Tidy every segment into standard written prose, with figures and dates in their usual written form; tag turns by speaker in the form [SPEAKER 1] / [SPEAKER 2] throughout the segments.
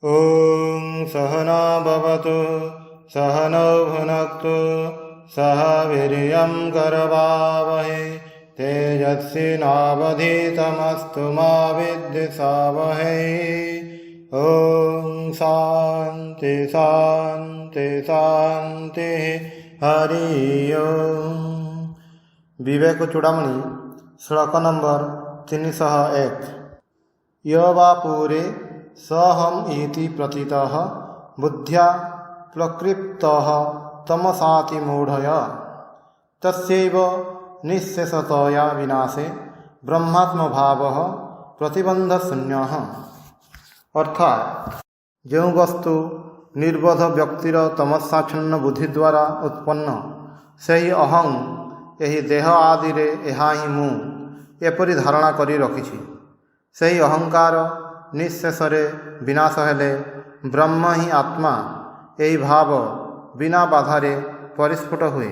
[SPEAKER 1] ॐ सहना भवतु सहनौ भुनक्तु सह वीर्यं करवावहै तेजस्विनावधीतमस्तु मा विद्विषावहै। ॐ शान्ति शान्ति शान्ति हरि ओम। विवेक चूड़ामणि श्लोक नंबर 301। यो वा पूरे सहम इति प्रतीतः बुद्ध्या प्रकृप्तः तमसाति मूढ़या तस्यैव निःशेषतया विनाशे ब्रह्मात्म भावः प्रतिबंध शून्यः। अर्थात जो वस्तु निर्बोध व्यक्तिर तमसाच्छन्न बुद्धि द्वारा उत्पन्न सही अहं यही देह आदि रे एहा ही मु एपरि धारणा करी रखिछि। सही अहंकार निःशेषरे विनाश हेले ब्रह्म ही आत्मा यही भाव बिना बाधारे परिस्फुट हुए।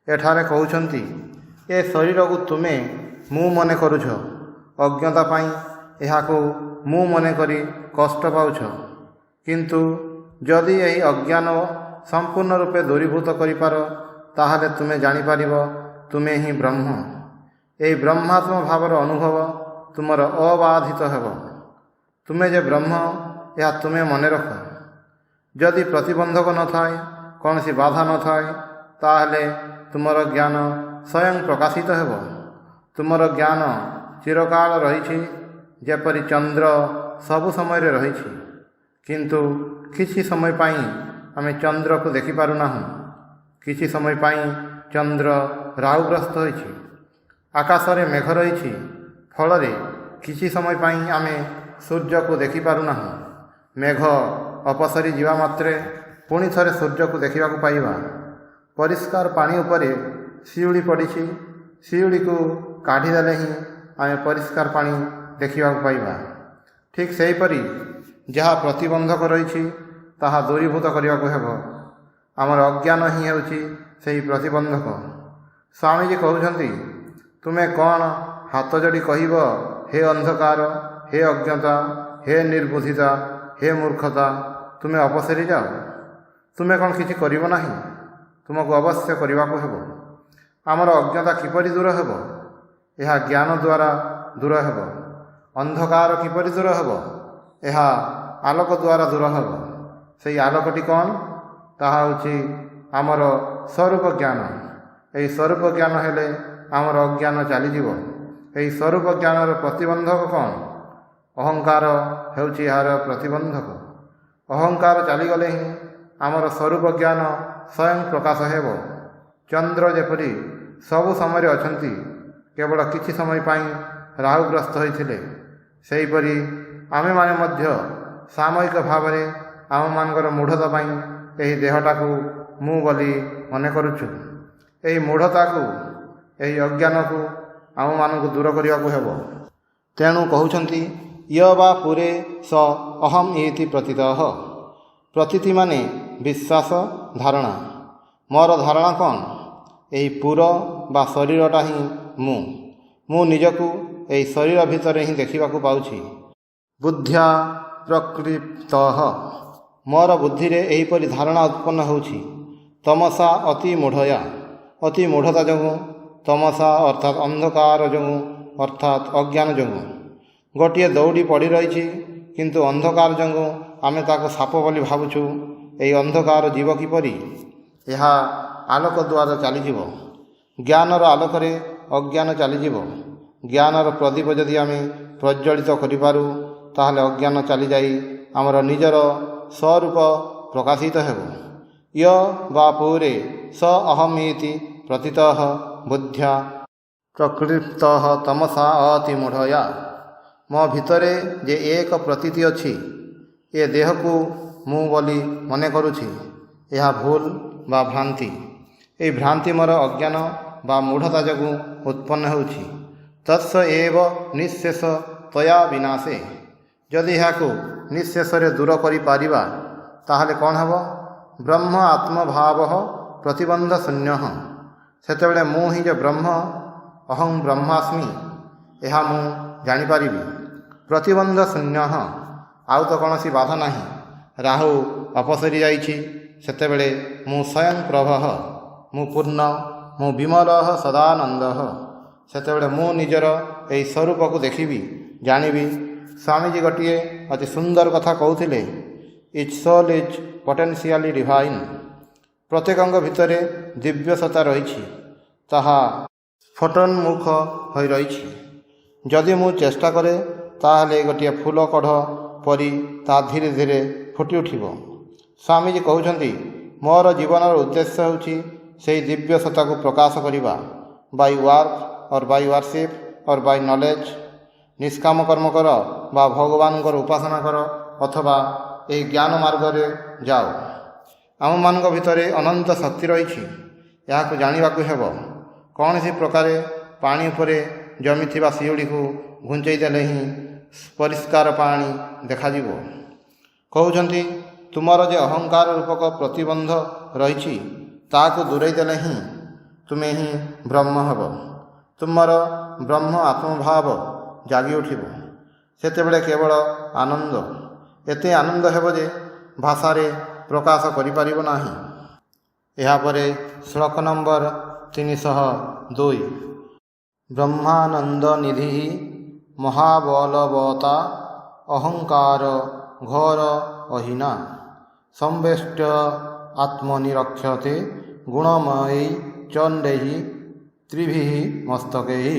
[SPEAKER 1] एठारे कहउछंती ए शरीर को तुमे मु मने करुछ, अज्ञता पाई एहाको मु मने करी कष्ट पाउछ। किंतु जदि यही अज्ञान संपूर्ण रूपे दूरीभूत करिपार ताहले तुमे जानि पारिब तुमे ही ब्रह्म। यही ब्रह्मात्म भावर अनुभव तुमर अबाधित हेब। तुमे जे ब्रह्म यह तुमे मने रख। जदि प्रतिबंधक न थाए कौन सी बाधा न थाए ताहले तुमर ज्ञान स्वयं प्रकाशित हेब। तुमर ज्ञान चिरकाल रहिछि जेपरि चंद्र सबु समय रे रहिछि, किंतु किछि समय पाई आमे चंद्र को देखि पारु नाहु। किछि समय पाई चंद्र राहुग्रस्त होइछि, आकाश रे मेघ रहिछि, फलरे किछि समय पाई आमे सूर्य को देखि पारु नाहु। मेघ अपसरी जीवा मात्रे पुणी थरे सूर्य को देखा पाइबा। परिष्कार पानी उपरे शिउड़ी पड़ी, शिउड़ी को काढ़ी देले ही आमे परिष्कार पानी देखा पाइबा। ठीक सेहीपरि जहाँ प्रतिबंधक रही ताहा दूरीभूत करने को हेब। आमर अज्ञान ही होउछि सेही प्रतिबंधक। स्वामीजी कहउछंती तुमे कौन हाथ जोड़ी कहब हे अंधकार, हे अज्ञता, हे निर्बुद्धिता, हे मूर्खता, तुमे अपसरी जाओ। तुमे कौन किछि करिब नाही, तुमको अवश्य करने को हेब। आमर अज्ञता किपरि दूर हेब, यह ज्ञान द्वारा दूर हेब। अंधकार किपरि दूर हेब, यह आलोक द्वारा दूर हेब। सेही आलोकटी कौन, ताहा होछि आमर स्वरूप ज्ञान। यही स्वरूप ज्ञान हेले आमर अज्ञान चलीजिव। यही स्वरूप ज्ञानर प्रतिबंधक कौन, अहंकार हेउछि यार प्रतिबंधक। अहंकार चलीगले ही आमर स्वरूप ज्ञान स्वयं प्रकाश हेब। चंद्र जेपरि सबु समय अछंती, केवल किछि समय पाई राहुग्रस्त होइथिले, सेहीपरि आमे माने मध्य सामयिक भाव में आम मानकर मूढ़ता पाई यही देहटा को मु बोली मने करुछु। यही मूढ़ता को यही अज्ञान को आम मानक दूर करने को हेब। तेणु कहउछंती य वा पुरे स अहम इति प्रतीतः। प्रतीति माने विश्वास धारणा। मोर धारणा कौन, यही पुर बा शरीरटा ही मु निजकू यही शरीर भितर ही देखा पाउछि। बुद्ध्या प्रकृप्तः, मोर बुद्धि रे एहीपरि धारणा उत्पन्न होउछि। तमसा अति मूढ़या, अति मूढ़ता जोगु, तमसा अर्थात अंधकार जोगु अर्थात अज्ञान जोगु गोटे दौड़ी पड़ी रही, किंतु अंधकार जोगु आमे ताको साप बोली भावुछु। यही अंधकार जीव किपरि, यह आलोक द्वारा चलीजिव। ज्ञानर आलोकरे अज्ञान चलीजिव। ज्ञानर प्रदीप जदि आमे प्रज्वलित करिपारु ताहले अज्ञान चली जाई आमर निजर स्वरूप प्रकाशित हेब। य वा पूरे स अहमीति प्रतीतः बुद्ध्या प्रकृप्तः तमसा अति मूढ़या। मो भितरे जे एक प्रतीति अछि, ए देह को मु बोली मने करुछि, यह भूल बा भ्रांति। ए भ्रांति मोर अज्ञान बा मूढ़ता जोगु उत्पन्न होउछि। तत्स एव निःशेष तया विनाशे। जदि यह निःशेष दूर करि पारिबा ताहले कौन हेब, ब्रह्म आत्म भाव प्रतिबंध शून्य। सेतेबेले मु ही जे ब्रह्म अहं ब्रह्मास्मि यह मु जानिपारिबि। प्रतिबंध शून्य ଆଉ ତ କୌଣସି ବାଧା ନାହିଁ। ରାହୁ ଅପସରି ଯାଇଛି। ସେତେବେଳେ ମୁଁ ସ୍ୱୟଂ ପ୍ରଭଃ, ମୁଁ ପୂର୍ଣ୍ଣ, ମୁଁ ବିମଳ ସଦାନନ୍ଦ। ସେତେବେଳେ ମୁଁ ନିଜର ଏହି ସ୍ୱରୂପକୁ ଦେଖିବି, ଜାଣିବି। ସ୍ୱାମୀଜୀ ଗୋଟିଏ ଅତି ସୁନ୍ଦର କଥା କହୁଥିଲେ, ଇଚ୍ ସୋଲ୍ ଇଜ୍ ପଟେନ୍ସିଆଲି ଡିଭାଇନ୍। ପ୍ରତ୍ୟେକଙ୍କ ଭିତରେ ଦିବ୍ୟ ସତ୍ତା ରହିଛି, ତାହା ସ୍ଫୋଟୋନ୍ମୁଖ ହୋଇ ରହିଛି। ଯଦି ମୁଁ ଚେଷ୍ଟା କରେ ତାହେଲେ ଗୋଟିଏ ଫୁଲ କଢ଼ ପରି ତାହା ଧୀରେ ଧୀରେ ଫୁଟି ଉଠିବ। ସ୍ୱାମୀଜୀ କହୁଛନ୍ତି, ମୋର ଜୀବନର ଉଦ୍ଦେଶ୍ୟ ହେଉଛି ସେହି ଦିବ୍ୟ ସତ୍ତାକୁ ପ୍ରକାଶ କରିବା, ବାଇ ୱାର୍କ ଅର୍ ବାଇ ୱାର୍ସିପ୍ ଅର୍ ବାଇ ନଲେଜ୍। ନିଷ୍କାମ କର୍ମ କର ବା ଭଗବାନଙ୍କର ଉପାସନା କର ଅଥବା ଏହି ଜ୍ଞାନ ମାର୍ଗରେ ଯାଅ। ଆମମାନଙ୍କ ଭିତରେ ଅନନ୍ତ ଶକ୍ତି ରହିଛି, ଏହାକୁ ଜାଣିବାକୁ ହେବ। କୌଣସି ପ୍ରକାରେ ପାଣି ଉପରେ ଜମିଥିବା ଶିଉଳିକୁ ଘୁଞ୍ଚେଇ ଦେଲେ ହିଁ ପରିଷ୍କାର ପାଣି ଦେଖାଯିବ। କହୁଛନ୍ତି, ତୁମର ଯେ ଅହଙ୍କାର ରୂପକ ପ୍ରତିବନ୍ଧ ରହିଛି ତାହାକୁ ଦୂରେଇ ଦେଲେ ହିଁ ତୁମେ ହିଁ ବ୍ରହ୍ମ ହେବ। ତୁମର ବ୍ରହ୍ମ ଆତ୍ମଭାବ ଜାଗି ଉଠିବ। ସେତେବେଳେ କେବଳ ଆନନ୍ଦ, ଏତେ ଆନନ୍ଦ ହେବ ଯେ ଭାଷାରେ ପ୍ରକାଶ କରିପାରିବ ନାହିଁ। ଏହାପରେ ଶ୍ଲୋକ ନମ୍ବର 302। ବ୍ରହ୍ମାନନ୍ଦ ନିଧି ମହାବଳବତା ଅହଙ୍କାର ଘୋର ଅହିନା ସଂବେଷ୍ଟ ଆତ୍ମନି ରକ୍ଷତେ ଗୁଣମୟୀ ଚଣ୍ଡୈ ତ୍ରିଭିଃ ମସ୍ତକୈ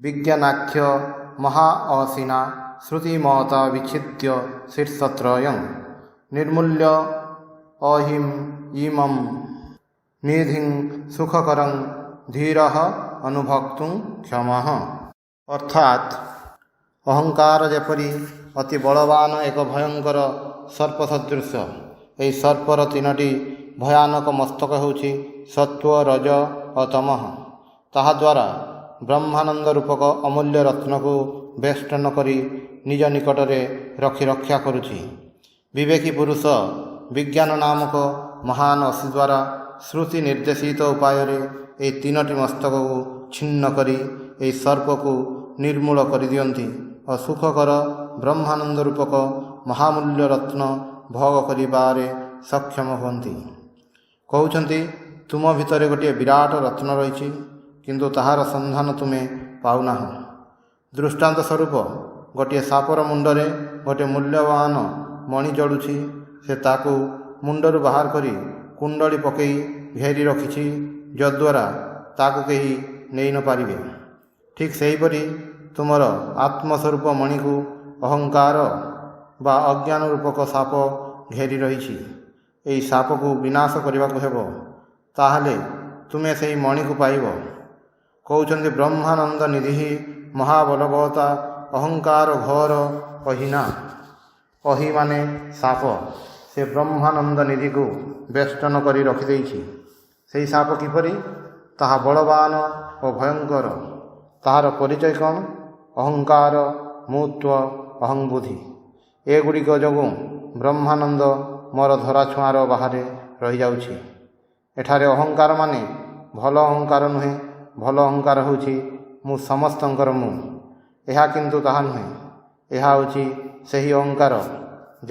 [SPEAKER 1] ବିଜ୍ଞାନାଖ୍ୟ ମହାଅସିନା ଶ୍ରୁତିମତା ବିଚ୍ଛିଦ୍ୟ ଶୀର୍ଷତ୍ରୟଂ ନିର୍ମୂଲ୍ୟ ଅହିಂ ଇମଂ ନିଧିଂ ସୁଖକରଂ ଧୀରଃ ଅନୁଭକ୍ତୁଂ କ୍ଷମଃ। ଅର୍ଥାତ୍ ଅହଙ୍କାର ଯେପରି ଅତି ବଳବାନ ଏକ ଭୟଙ୍କର ସର୍ପ ସଦୃଶ। ଏହି ସର୍ପର 3ଟି ଭୟାନକ ମସ୍ତକ ହେଉଛି ସତ୍ତ୍ୱ, ରଜ ଓ ତମଃ। ତାହାଦ୍ୱାରା ବ୍ରହ୍ମାନନ୍ଦ ରୂପକ ଅମୂଲ୍ୟ ରତ୍ନକୁ ବେଷ୍ଟନ କରି ନିଜ ନିକଟରେ ରଖି ରକ୍ଷା କରୁଛି। ବିବେକୀ ପୁରୁଷ ବିଜ୍ଞାନ ନାମକ ମହାନ ଅସି ଦ୍ୱାରା ଶ୍ରୁତି ନିର୍ଦ୍ଦେଶିତ ଉପାୟରେ ଏହି 3ଟି ମସ୍ତକକୁ ଛିନ୍ନ କରି ଏହି ସର୍ପକୁ ନିର୍ମୂଳ କରିଦିଅନ୍ତି ଓ ସୁଖକର ବ୍ରହ୍ମାନନ୍ଦ ରୂପକ ମହାମୂଲ୍ୟ ରତ୍ନ ଭୋଗ କରିବାରେ ସକ୍ଷମ ହୁଅନ୍ତି। କହୁଛନ୍ତି, ତୁମ ଭିତରେ ଗୋଟିଏ ବିରାଟ ରତ୍ନ ରହିଛି, କିନ୍ତୁ ତାହାର ସନ୍ଧାନ ତୁମେ ପାଉନାହ। ଦୃଷ୍ଟାନ୍ତ ସ୍ୱରୂପ ଗୋଟିଏ ସାପର ମୁଣ୍ଡରେ ଗୋଟିଏ ମୂଲ୍ୟବାନ ମଣି ଜଳୁଛି। ସେ ତାକୁ ମୁଣ୍ଡରୁ ବାହାର କରି କୁଣ୍ଡଳି ପକାଇ ଘେରି ରଖିଛି, ଯଦ୍ୱାରା ତାକୁ କେହି ନେଇ ନ ପାରିବେ। ଠିକ୍ ସେହିପରି ତୁମର ଆତ୍ମସ୍ୱରୂପ ମଣିକୁ ଅହଙ୍କାର ବା ଅଜ୍ଞାନ ରୂପକ ସାପ ଘେରି ରହିଛି। ଏହି ସାପକୁ ବିନାଶ କରିବାକୁ ହେବ, ତାହେଲେ ତୁମେ ସେହି ମଣିକୁ ପାଇବ। କହୁଛନ୍ତି, ବ୍ରହ୍ମାନନ୍ଦ ନିଧି ମହାବଳବତା ଅହଙ୍କାର ଘୋର ଅହିନା। ଅହି ମାନେ ସାପ। ସେ ବ୍ରହ୍ମାନନ୍ଦ ନିଧିକୁ ବେଷ୍ଟନ କରି ରଖିଦେଇଛି। ସେହି ସାପ କିପରି? ତାହା ବଳବାନ ଓ ଭୟଙ୍କର। ତାହାର ପରିଚୟ କ'ଣ? ଅହଙ୍କାର, ମୁତ୍ୱ, ଅହଂବୁଦ୍ଧି। ଏଗୁଡ଼ିକ ଯୋଗୁଁ ବ୍ରହ୍ମାନନ୍ଦ ମୋର ଧରାଛୁଆଁର ବାହାରେ ରହିଯାଉଛି। ଏଠାରେ ଅହଙ୍କାର ମାନେ ଭଲ ଅହଙ୍କାର ନୁହେଁ। ଭଲ ଅହଙ୍କାର ହେଉଛି ମୁଁ ସମସ୍ତଙ୍କର ମୁଁ। ଏହା କିନ୍ତୁ ତାହା ନୁହେଁ। ଏହା ହେଉଛି ସେହି ଅହଙ୍କାର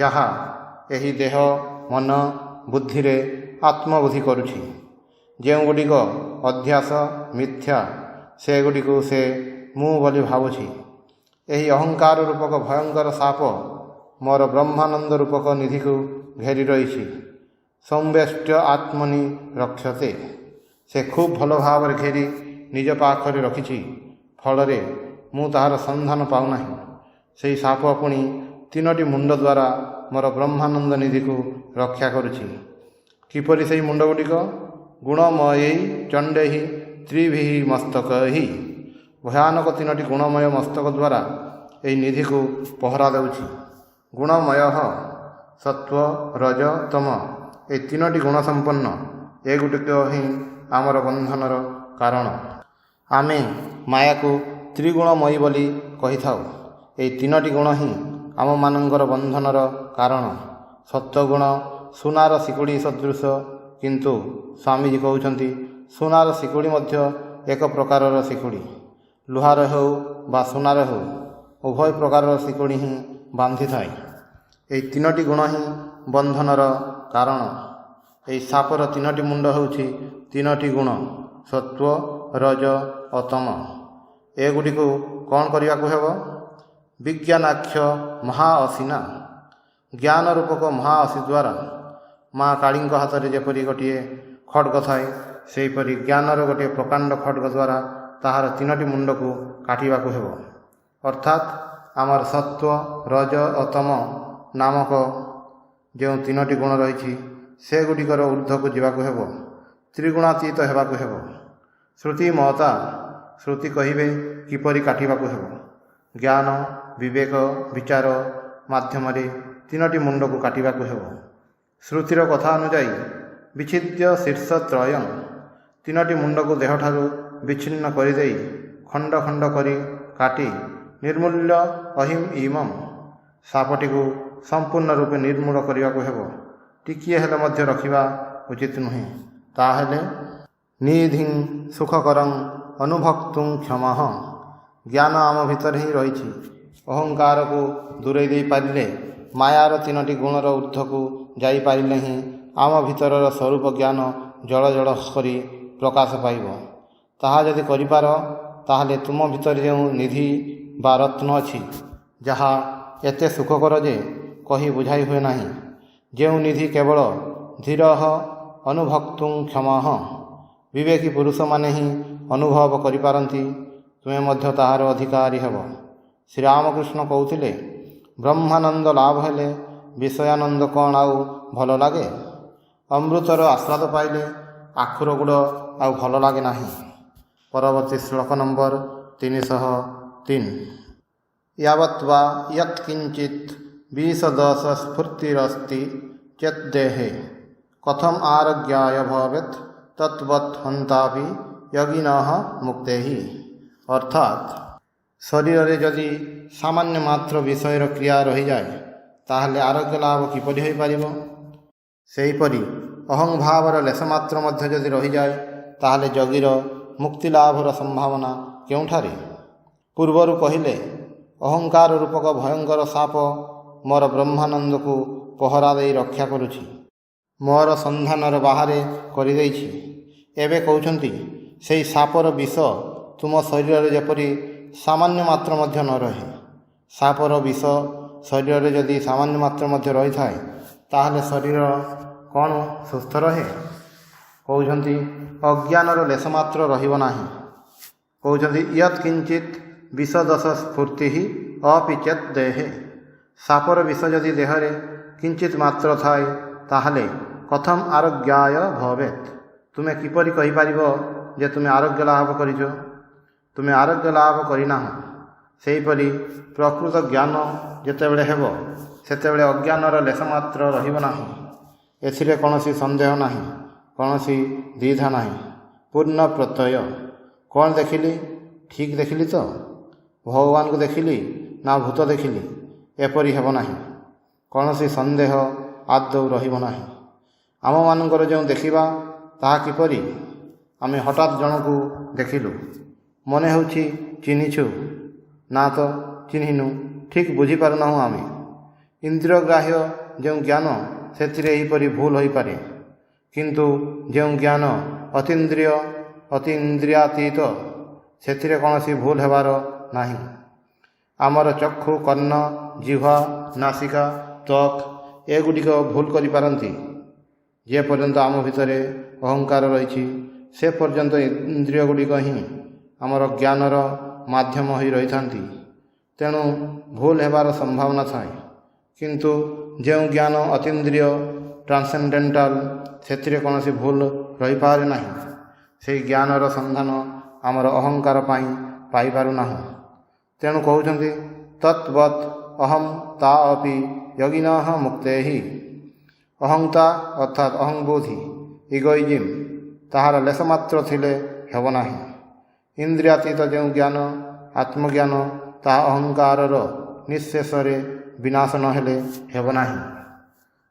[SPEAKER 1] ଯାହା ଏହି ଦେହ, ମନ, ବୁଦ୍ଧିରେ ଆତ୍ମବୁଦ୍ଧି କରୁଛି। ଯେଉଁଗୁଡ଼ିକ ଅଧ୍ୟାସ, ମିଥ୍ୟା, ସେଗୁଡ଼ିକୁ ସେ ମୁଁ ବୋଲି ଭାବୁଛି। ଏହି ଅହଙ୍କାର ରୂପକ ଭୟଙ୍କର ସାପ ମୋର ବ୍ରହ୍ମାନନ୍ଦ ରୂପକ ନିଧିକୁ ଘେରି ରହିଛି। ସଂବେଷ୍ଟ ଆତ୍ମନି ରକ୍ଷତେ। ସେ ଖୁବ୍ ଭଲ ଭାବରେ ଘେରି ନିଜ ପାଖରେ ରଖିଛି। ଫଳରେ ମୁଁ ତାହାର ସନ୍ଧାନ ପାଉନାହିଁ। ସେହି ସାପ ପୁଣି 3ଟି ମୁଣ୍ଡ ଦ୍ୱାରା ମୋର ବ୍ରହ୍ମାନନ୍ଦ ନିଧିକୁ ରକ୍ଷା କରୁଛି। କିପରି ସେହି ମୁଣ୍ଡଗୁଡ଼ିକ? ଗୁଣମୟୀ ଚଣ୍ଡୈ ତ୍ରିଭିଃ ମସ୍ତକୈ। ଭୟାନକ 3ଟି ଗୁଣମୟ ମସ୍ତକ ଦ୍ୱାରା ଏହି ନିଧିକୁ ପହରା ଦେଉଛି। ଗୁଣମୟ ସତ୍ତ୍ୱ, ରଜ, ତମ, ଏହି 3ଟି ଗୁଣ ସମ୍ପନ୍ନ। ଏଗୁଡ଼ିକ ହିଁ ଆମର ବନ୍ଧନର କାରଣ। ଆମେ ମାୟାକୁ ତ୍ରିଗୁଣମୟୀ ବୋଲି କହିଥାଉ। ଏହି 3ଟି ଗୁଣ ହିଁ ଆମମାନଙ୍କର ବନ୍ଧନର କାରଣ। ସତ୍ତ୍ୱଗୁଣ ସୁନାର ଶିକୁଡ଼ି ସଦୃଶ, କିନ୍ତୁ ସ୍ୱାମୀଜୀ କହୁଛନ୍ତି ସୁନାର ଶିକୁଡ଼ି ମଧ୍ୟ ଏକ ପ୍ରକାରର ଶିକୁଡ଼ି। ଲୁହାର ହେଉ ବା ସୁନାର ହେଉ, ଉଭୟ ପ୍ରକାରର ଶିକୁଡ଼ି ହିଁ ବାନ୍ଧିଥାଏ। ଏହି ତିନୋଟି ଗୁଣ ହିଁ ବନ୍ଧନର କାରଣ। ଏହି ସାପର ତିନୋଟି ମୁଣ୍ଡ ହେଉଛି ତିନୋଟି ଗୁଣ ସତ୍ତ୍ୱ, ରଜ ଓ ତମ। ଏଗୁଡ଼ିକୁ କ'ଣ କରିବାକୁ ହେବ? ବିଜ୍ଞାନାଖ୍ୟ ମହାଅସିନା, ଜ୍ଞାନ ରୂପକ ମହାଅସି ଦ୍ୱାରା। ମା କାଳୀଙ୍କ ହାତରେ ଯେପରି ଗୋଟିଏ ଖଡ଼୍ଗ ଥାଏ, ସେହିପରି ଜ୍ଞାନର ଗୋଟିଏ ପ୍ରକାଣ୍ଡ ଖଡ଼୍ଗ ଦ୍ୱାରା ତାହାର ତିନୋଟି ମୁଣ୍ଡକୁ କାଟିବାକୁ ହେବ। ଅର୍ଥାତ୍ ଆମର ସତ୍ତ୍ୱ, ରଜ ଓ ତମ ନାମକ ଯେଉଁ ତିନୋଟି ଗୁଣ ରହିଛି, ସେଗୁଡ଼ିକର ଊର୍ଦ୍ଧ୍ୱକୁ ଯିବାକୁ ହେବ, ତ୍ରିଗୁଣାତୀତ ହେବାକୁ ହେବ। ଶ୍ରୁତି ମହତା, ଶ୍ରୁତି କହିବେ କିପରି କାଟିବାକୁ ହେବ। ଜ୍ଞାନ, ବିବେକ, ବିଚାର ମାଧ୍ୟମରେ ତିନୋଟି ମୁଣ୍ଡକୁ କାଟିବାକୁ ହେବ। ଶ୍ରୁତିର କଥା ଅନୁଯାୟୀ ବିଚ୍ଛିଦ୍ୟ ଶୀର୍ଷତ୍ରୟଂ, ତିନୋଟି ମୁଣ୍ଡକୁ ଦେହଠାରୁ ବିଚ୍ଛିନ୍ନ କରିଦେଇ ଖଣ୍ଡ ଖଣ୍ଡ କରି କାଟି ନିର୍ମୂଲ୍ୟ ଅହିଂ ଇମମ୍, ସାପଟିକୁ ସମ୍ପୂର୍ଣ୍ଣ ରୂପେ ନିର୍ମୂଳ କରିବାକୁ ହେବ। ଟିକିଏ ହେଲେ ମଧ୍ୟ ରଖିବା ଉଚିତ ନୁହେଁ। ତାହେଲେ ନିଧିଂ ସୁଖକରଂ ଅନୁଭକ୍ତୁଂ କ୍ଷମଃ, ଜ୍ଞାନ ଆମ ଭିତରେ ହିଁ ରହିଛି। ଅହଙ୍କାରକୁ ଦୂରେଇ ଦେଇପାରିଲେ, ମାୟାର ତିନୋଟି ଗୁଣର ଊର୍ଦ୍ଧ୍ୱକୁ ଯାଇପାରିଲେ ହିଁ ଆମ ଭିତରର ସ୍ୱରୂପ ଜ୍ଞାନ ଜଳ ଜଳ କରି ପ୍ରକାଶ ପାଇବ। ତାହା ଯଦି କରିପାର, ତାହେଲେ ତୁମ ଭିତରେ ଯେଉଁ ନିଧି ବା ରତ୍ନ ଅଛି, ଯାହା ଏତେ ସୁଖକର ଯେ କହି ବୁଝାଇ ହୁଏ ନାହିଁ, ଯେଉଁ ନିଧି କେବଳ ଧୀରଃ ଅନୁଭକ୍ତୁଂ କ୍ଷମଃ, ବିବେକୀ ପୁରୁଷମାନେ ହିଁ ଅନୁଭବ କରିପାରନ୍ତି, ତୁମେ ମଧ୍ୟ ତାହାର ଅଧିକାରୀ ହେବ। ଶ୍ରୀରାମକୃଷ୍ଣ କହୁଥିଲେ, ବ୍ରହ୍ମାନନ୍ଦ ଲାଭ ହେଲେ ବିଷୟାନନ୍ଦ କ'ଣ ଆଉ ଭଲ ଲାଗେ? ଅମୃତର ଆସ୍ୱାଦ ପାଇଲେ ଆଖୁର ଗୁଡ଼ ଆଉ ଭଲ ଲାଗେ ନାହିଁ। ପରବର୍ତ୍ତୀ ଶ୍ଲୋକ ନମ୍ବର 303। ୟାବତ୍ ବା ୟତ୍ କିଞ୍ଚିତ୍ ବିଷଦଶ ସ୍ଫୂର୍ତ୍ତିରସ୍ତି ଚେଦ୍ଦେହେ କଥମ୍ ଆରୋଗ୍ୟାୟ ଭବେତ୍ ତତ୍ବତ୍ ହନ୍ତାପି ୟଗିନଃ ମୁକ୍ତେହି। ଅର୍ଥାତ୍ ଶରୀରରେ ଯଦି ସାମାନ୍ୟ ମାତ୍ର ବିଷୟର କ୍ରିୟା ରହିଯାଏ, ତାହେଲେ ଆରୋଗ୍ୟ ଲାଭ କିପରି ହୋଇପାରିବ? ସେହିପରି ଅହଂଭାବର ଲେଶମାତ୍ର ମଧ୍ୟ ଯଦି ରହିଯାଏ, ତାହେଲେ ଯୋଗୀର ମୁକ୍ତିଲାଭର ସମ୍ଭାବନା କେଉଁଠାରେ? ପୂର୍ବରୁ କହିଲେ, ଅହଙ୍କାର ରୂପକ ଭୟଙ୍କର ସାପ ମୋର ବ୍ରହ୍ମାନନ୍ଦକୁ ପହରା ଦେଇ ରକ୍ଷା କରୁଛି, ମୋର ସନ୍ଧାନର ବାହାରେ କରିଦେଇଛି। ଏବେ କହୁଛନ୍ତି, ସେହି ସାପର ବିଷ ତୁମ ଶରୀରରେ ଯେପରି ସାମାନ୍ୟ ମାତ୍ର ମଧ୍ୟ ନ ରହେ। ସାପର ବିଷ ଶରୀରରେ ଯଦି ସାମାନ୍ୟ ମାତ୍ର ମଧ୍ୟ ରହିଥାଏ, ତାହେଲେ ଶରୀର କ'ଣ ସୁସ୍ଥ ରହେ? କହୁଛନ୍ତି, ଅଜ୍ଞାନର ଲେଶମାତ୍ର ରହିବ ନାହିଁ। କହୁଛନ୍ତି, ୟତ୍ କିଞ୍ଚିତ୍ ବିଷଦଶ ସ୍ଫୂର୍ତ୍ତି ଅପି ଚେତ୍ ଦେହେ, ସାପର ବିଷ ଯଦି ଦେହରେ କିଞ୍ଚିତ୍ ମାତ୍ର ଥାଏ, ତାହେଲେ କଥମ୍ ଆରୋଗ୍ୟାୟ ଭବେତ୍, ତୁମେ କିପରି କହିପାରିବ ଯେ ତୁମେ ଆରୋଗ୍ୟ ଲାଭ କରିଛ? ତୁମେ ଆରୋଗ୍ୟ ଲାଭ କରିନାହଁ। ସେହିପରି ପ୍ରକୃତ ଜ୍ଞାନ ଯେତେବେଳେ ହେବ, ସେତେବେଳେ ଅଜ୍ଞାନର ଲେଶମାତ୍ର ରହିବ ନାହିଁ। ଏଥିରେ କୌଣସି ସନ୍ଦେହ ନାହିଁ, କୌଣସି ଦ୍ୱିଧା ନାହିଁ। ପୂର୍ଣ୍ଣ ପ୍ରତ୍ୟୟ। କ'ଣ ଦେଖିଲି? ଠିକ୍ ଦେଖିଲି ତ? ଭଗବାନଙ୍କୁ ଦେଖିଲି ନା ଭୂତ ଦେଖିଲି? ଏପରି ହେବ ନାହିଁ। କୌଣସି ସନ୍ଦେହ ଆଦୌ ରହିବ ନାହିଁ। ଆମମାନଙ୍କର ଯେଉଁ ଦେଖିବା, ତାହା କିପରି? ଆମେ ହଠାତ୍ ଜଣକୁ ଦେଖିଲୁ, ମନେ ହେଉଛି ଚିହ୍ନିଛୁ, ନା ତ ଚିହ୍ନିନୁ, ଠିକ୍ ବୁଝିପାରୁନାହୁଁ ଆମେ। ଇନ୍ଦ୍ରିୟଗ୍ରାହ୍ୟ ଯେଉଁ ଜ୍ଞାନ, ସେଥିରେ ଏହିପରି ଭୁଲ ହୋଇପାରେ। କିନ୍ତୁ ଯେଉଁ ଜ୍ଞାନ ଅତୀନ୍ଦ୍ରିୟ, ଅତି ଇନ୍ଦ୍ରିୟାତୀତ, ସେଥିରେ କୌଣସି ଭୁଲ ହେବାର ନାହିଁ। ଆମର ଚକ୍ଷୁ, କର୍ଣ୍ଣ, ଜିହ୍ୱା, ନାସିକା, ତ୍ୱକ୍ ଏଗୁଡ଼ିକ ଭୁଲ କରିପାରନ୍ତି। ଯେ ପର୍ଯ୍ୟନ୍ତ ଆମ ଭିତରେ ଅହଙ୍କାର ରହିଛି, ସେ ପର୍ଯ୍ୟନ୍ତ ଇନ୍ଦ୍ରିୟଗୁଡ଼ିକ ହିଁ ଆମର ଜ୍ଞାନର ମାଧ୍ୟମ ହୋଇ ରହିଥାନ୍ତି। ତେଣୁ ଭୁଲ ହେବାର ସମ୍ଭାବନା ଥାଏ। କିନ୍ତୁ ଯେଉଁ ଜ୍ଞାନ ଅତୀନ୍ଦ୍ରିୟ, ଟ୍ରାନ୍ସେଣ୍ଡେଣ୍ଟାଲ, ସେଥିରେ କୌଣସି ଭୁଲ ରହିପାରେ ନାହିଁ। ସେହି ଜ୍ଞାନର ସନ୍ଧାନ ଆମର ଅହଙ୍କାର ପାଇଁ ପାଇପାରୁନାହୁଁ। ତେଣୁ କହୁଛନ୍ତି, ତତ୍ବତ୍ ଅହଂ ତା ଅପି ୟଗିନଃ ମୁକ୍ତେହି। ଅହଂତା ଅର୍ଥାତ୍ ଅହଂବୋଧି, ଇଗୋଇଜିମ୍, ତାହାର ଲେଶମାତ୍ର ଥିଲେ ହେବ ନାହିଁ। ଇନ୍ଦ୍ରିୟାତୀତ ଯେଉଁ ଜ୍ଞାନ, ଆତ୍ମଜ୍ଞାନ, ତାହା ଅହଙ୍କାରର ନିଃଶେଷରେ ବିନାଶ ନ ହେଲେ ହେବ ନାହିଁ।